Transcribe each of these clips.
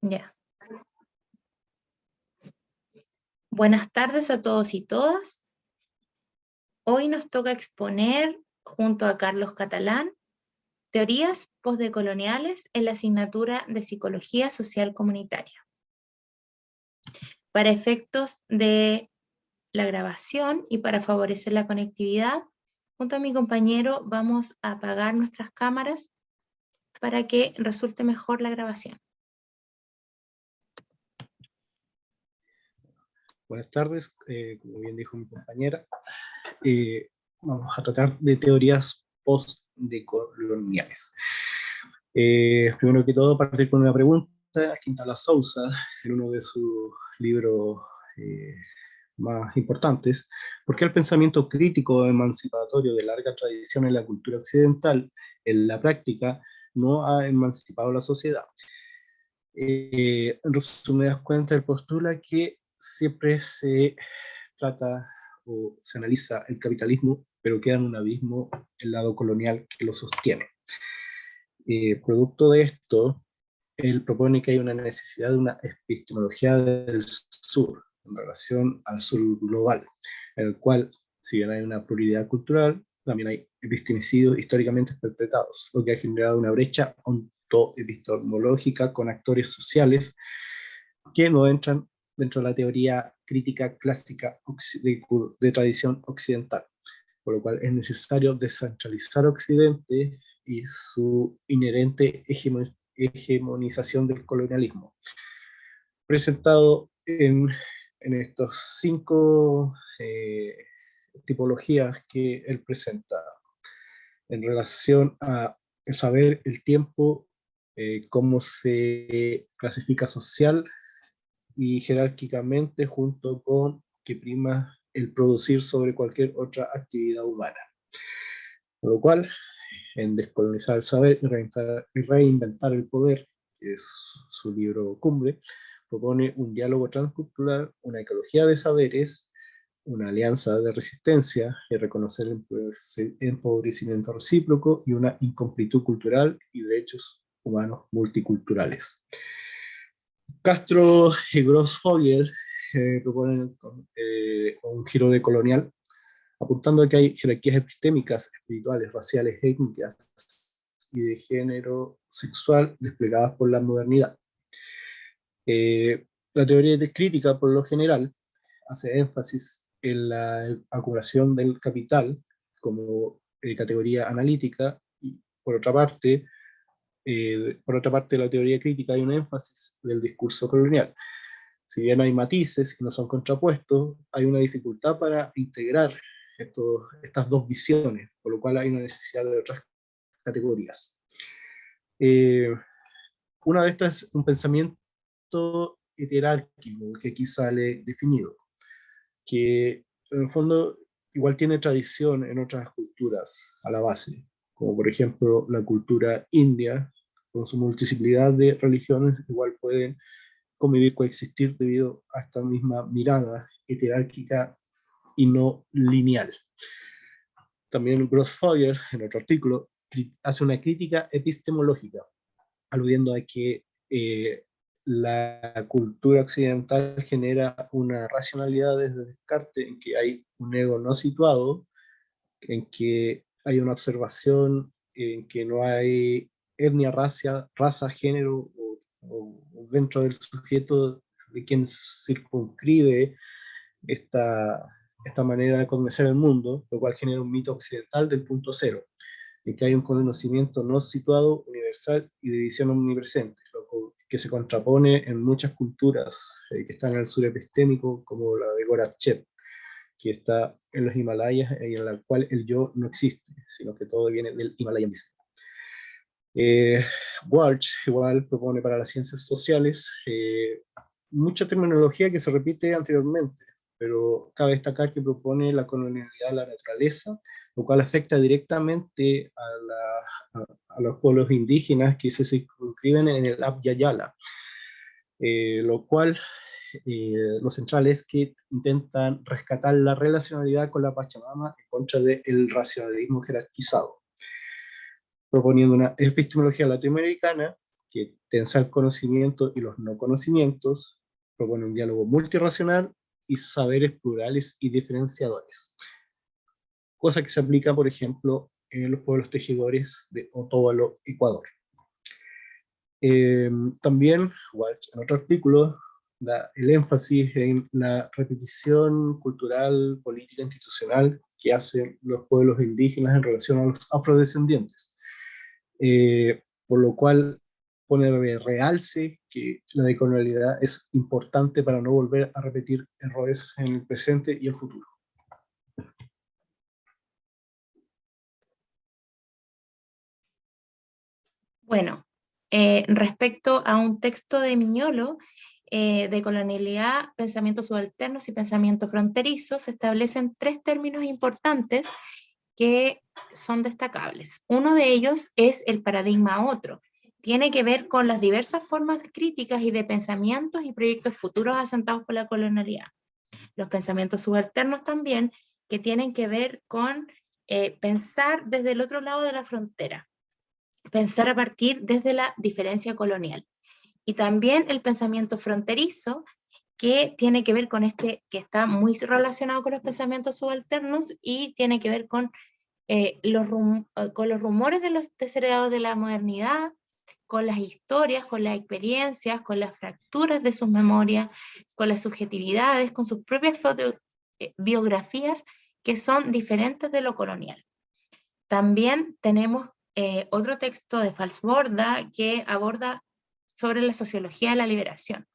Ya. Buenas tardes a todos y todas. Hoy nos toca exponer, junto a Carlos Catalán, teorías postdecoloniales en la asignatura de Psicología Social Comunitaria. Para efectos de la grabación y para favorecer la conectividad, junto a mi compañero vamos a apagar nuestras cámaras para que resulte mejor la grabación. Buenas tardes, como bien dijo mi compañera, vamos a tratar de teorías postdecoloniales. Primero que todo, partir con una pregunta. Quintala Souza, en uno de sus libros más importantes: ¿por qué el pensamiento crítico emancipatorio de larga tradición en la cultura occidental, en la práctica, no ha emancipado la sociedad? En resumidas cuentas, él postula que siempre se trata o se analiza el capitalismo, pero queda en un abismo el lado colonial que lo sostiene. Producto de esto, él propone que hay una necesidad de una epistemología del sur en relación al sur global, en el cual, si bien hay una pluralidad cultural, también hay epistemicidios históricamente perpetrados, lo que ha generado una brecha epistemológica con actores sociales que no entran dentro de la teoría crítica clásica de tradición occidental, por lo cual es necesario descentralizar Occidente y su inherente hegemonización del colonialismo. Presentado en estos 5 tipologías que él presenta en relación a el saber, el tiempo, cómo se clasifica social y jerárquicamente, junto con que prima el producir sobre cualquier otra actividad humana. Por lo cual, en Descolonizar el Saber y Reinventar el Poder, que es su libro cumbre, propone un diálogo transcultural, una ecología de saberes, una alianza de resistencia y reconocer el empobrecimiento recíproco y una incompletud cultural y derechos humanos multiculturales. Castro y Grossfogel proponen un giro decolonial, apuntando a que hay jerarquías epistémicas, espirituales, raciales, étnicas y de género sexual desplegadas por la modernidad. La teoría de crítica, por lo general, hace énfasis en la acumulación del capital como categoría analítica, y por otra parte, de la teoría crítica hay un énfasis del discurso colonial. Si bien hay matices que no son contrapuestos, hay una dificultad para integrar estas dos visiones, por lo cual hay una necesidad de otras categorías. Una de estas es un pensamiento heterárquico, que aquí sale definido, que en el fondo igual tiene tradición en otras culturas a la base, como por ejemplo la cultura india, con su multiplicidad de religiones, igual pueden convivir, coexistir debido a esta misma mirada heterárquica y no lineal. También Grossfogel, en otro artículo, hace una crítica epistemológica, aludiendo a que la cultura occidental genera una racionalidad desde Descartes, en que hay un ego no situado, en que hay una observación, en que no hay etnia, raza, género, o dentro del sujeto de quien circunscribe esta manera de conocer el mundo, lo cual genera un mito occidental del punto cero, en que hay un conocimiento no situado, universal y de visión omnipresente, que se contrapone en muchas culturas que están en el sur epistémico, como la de Gorachev, que está en los Himalayas y en la cual el yo no existe, sino que todo viene del Himalaya mismo. Walsh igual propone para las ciencias sociales mucha terminología que se repite anteriormente, pero cabe destacar que propone la colonialidad de la naturaleza, lo cual afecta directamente a los pueblos indígenas que se circunscriben en el Abya Yala, lo cual lo central es que intentan rescatar la relacionalidad con la Pachamama en contra del racionalismo jerarquizado, proponiendo una epistemología latinoamericana que tensa el conocimiento y los no conocimientos, propone un diálogo multirracional y saberes plurales y diferenciadores. Cosa que se aplica, por ejemplo, en los pueblos tejedores de Otavalo, Ecuador. También Walsh, en otro artículo, da el énfasis en la repetición cultural, política, institucional que hacen los pueblos indígenas en relación a los afrodescendientes, por lo cual pone de realce que la decolonialidad es importante para no volver a repetir errores en el presente y el futuro. Bueno, respecto a un texto de Miñolo, de colonialidad, pensamientos subalternos y pensamiento fronterizo, se establecen 3 términos importantes que son destacables. Uno de ellos es el paradigma otro. Tiene que ver con las diversas formas críticas y de pensamientos y proyectos futuros asentados por la colonialidad. Los pensamientos subalternos también, que tienen que ver con pensar desde el otro lado de la frontera, pensar a partir desde la diferencia colonial. Y también el pensamiento fronterizo, que tiene que ver con que está muy relacionado con los pensamientos subalternos y tiene que ver con los rumores de los desheredados de la modernidad, con las historias, con las experiencias, con las fracturas de sus memorias, con las subjetividades, con sus propias biografías que son diferentes de lo colonial. También tenemos otro texto de Falsborda que aborda sobre la sociología de la liberación.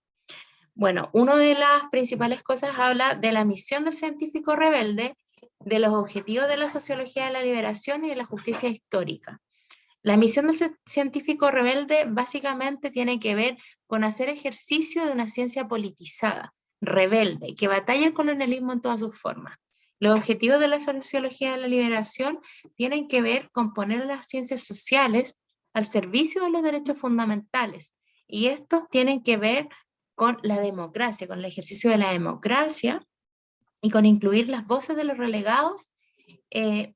Bueno, una de las principales cosas habla de la misión del científico rebelde, de los objetivos de la sociología de la liberación y de la justicia histórica. La misión del científico rebelde básicamente tiene que ver con hacer ejercicio de una ciencia politizada, rebelde, que batalla el colonialismo en todas sus formas. Los objetivos de la sociología de la liberación tienen que ver con poner las ciencias sociales al servicio de los derechos fundamentales, y estos tienen que ver con la democracia, con el ejercicio de la democracia y con incluir las voces de los relegados que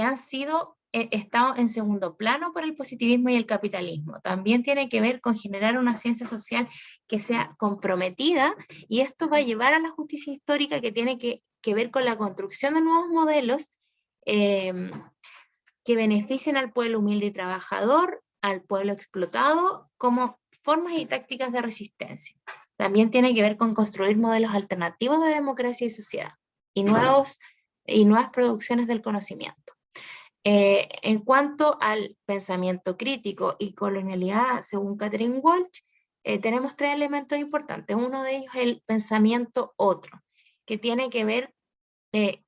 han sido estado en segundo plano por el positivismo y el capitalismo. También tiene que ver con generar una ciencia social que sea comprometida, y esto va a llevar a la justicia histórica, que tiene que ver con la construcción de nuevos modelos que beneficien al pueblo humilde y trabajador, al pueblo explotado, como formas y tácticas de resistencia. También tiene que ver con construir modelos alternativos de democracia y sociedad, y nuevas producciones del conocimiento. En cuanto al pensamiento crítico y colonialidad, según Catherine Walsh, tenemos 3 elementos importantes. Uno de ellos es el pensamiento otro, que tiene que ver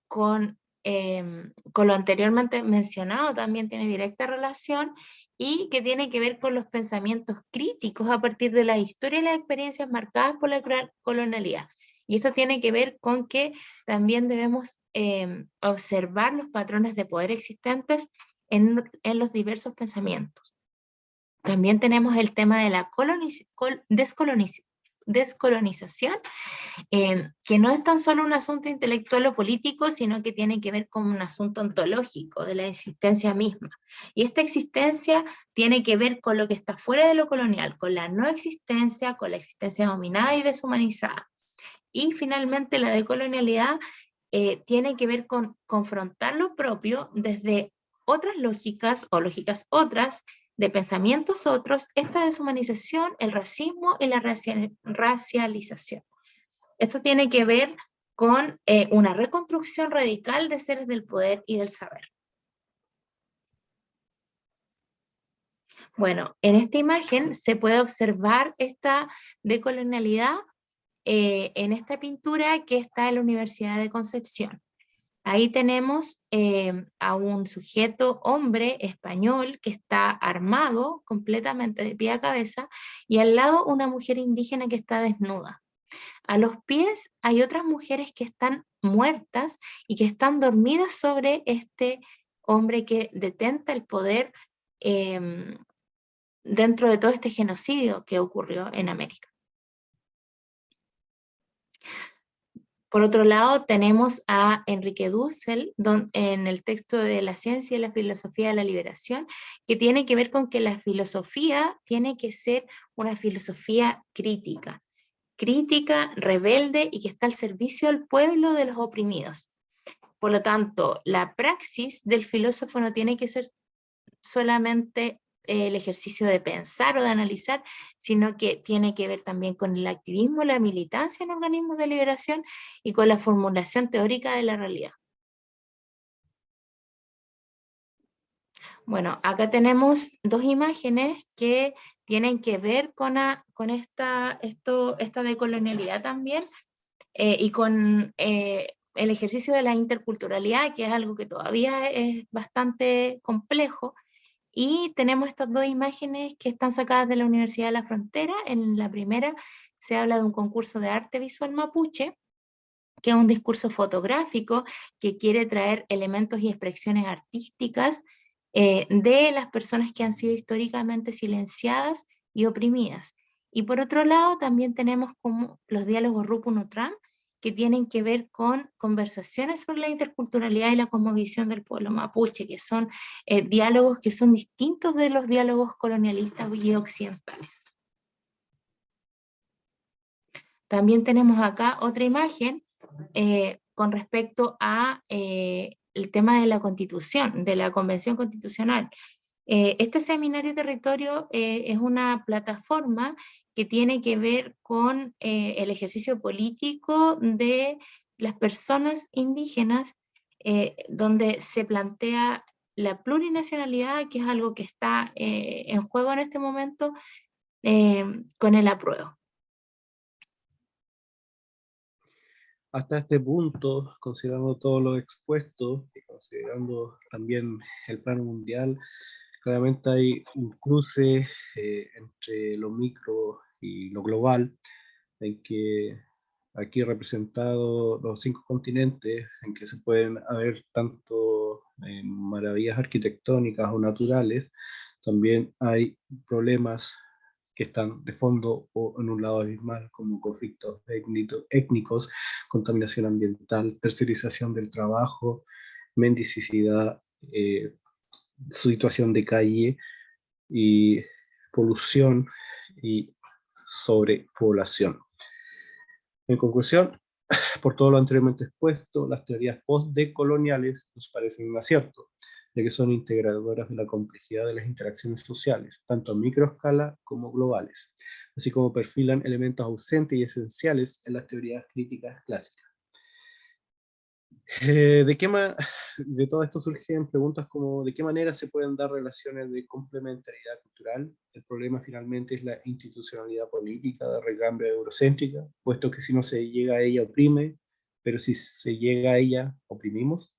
con lo anteriormente mencionado, también tiene directa relación, y que tiene que ver con los pensamientos críticos a partir de la historia y las experiencias marcadas por la colonialidad. Y esto tiene que ver con que también debemos observar los patrones de poder existentes en los diversos pensamientos. También tenemos el tema de la descolonización, que no es tan solo un asunto intelectual o político, sino que tiene que ver con un asunto ontológico de la existencia misma. Y esta existencia tiene que ver con lo que está fuera de lo colonial, con la no existencia, con la existencia dominada y deshumanizada. Y finalmente la decolonialidad tiene que ver con confrontar lo propio desde otras lógicas o lógicas otras, de pensamientos otros, esta deshumanización, el racismo y la racialización. Esto tiene que ver con una reconstrucción radical de seres del poder y del saber. Bueno, en esta imagen se puede observar esta decolonialidad en esta pintura que está en la Universidad de Concepción. Ahí tenemos a un sujeto hombre español que está armado completamente de pie a cabeza, y al lado una mujer indígena que está desnuda. A los pies hay otras mujeres que están muertas y que están dormidas sobre este hombre que detenta el poder dentro de todo este genocidio que ocurrió en América. Por otro lado, tenemos a Enrique Dussel en el texto de La ciencia y la filosofía de la liberación, que tiene que ver con que la filosofía tiene que ser una filosofía crítica, rebelde y que está al servicio del pueblo de los oprimidos. Por lo tanto, la praxis del filósofo no tiene que ser solamente el ejercicio de pensar o de analizar, sino que tiene que ver también con el activismo, la militancia en organismos de liberación y con la formulación teórica de la realidad. Bueno, acá tenemos dos imágenes que tienen que ver con esta decolonialidad también y con el ejercicio de la interculturalidad, que es algo que todavía es bastante complejo. Y tenemos estas dos imágenes que están sacadas de la Universidad de la Frontera. En la primera se habla de un concurso de arte visual mapuche, que es un discurso fotográfico que quiere traer elementos y expresiones artísticas de las personas que han sido históricamente silenciadas y oprimidas. Y por otro lado, también tenemos como los diálogos Rupunutram, que tienen que ver con conversaciones sobre la interculturalidad y la cosmovisión del pueblo mapuche, que son diálogos que son distintos de los diálogos colonialistas y occidentales. También tenemos acá otra imagen con respecto a el tema de la Constitución, de la Convención Constitucional. Este seminario territorio es una plataforma que tiene que ver con el ejercicio político de las personas indígenas, donde se plantea la plurinacionalidad, que es algo que está en juego en este momento con el apruebo. Hasta este punto, considerando todo lo expuesto y considerando también el plano mundial, claramente hay un cruce entre lo micro y lo global, en que aquí representados los 5 continentes, en que se pueden haber tanto maravillas arquitectónicas o naturales, también hay problemas que están de fondo o en un lado abismal, como conflictos étnicos, contaminación ambiental, tercerización del trabajo, mendicidad, situación de calle y polución y sobrepoblación. En conclusión, por todo lo anteriormente expuesto, las teorías postdecoloniales nos parecen un acierto, ya que son integradoras de la complejidad de las interacciones sociales, tanto a microescala como globales, así como perfilan elementos ausentes y esenciales en las teorías críticas clásicas. De todo esto surgen preguntas como ¿de qué manera se pueden dar relaciones de complementariedad cultural? El problema finalmente es la institucionalidad política de recambio eurocéntrica, puesto que si no se llega a ella oprime, pero si se llega a ella oprimimos.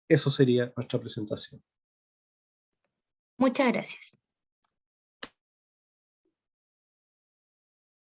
Eso sería nuestra presentación. Muchas gracias.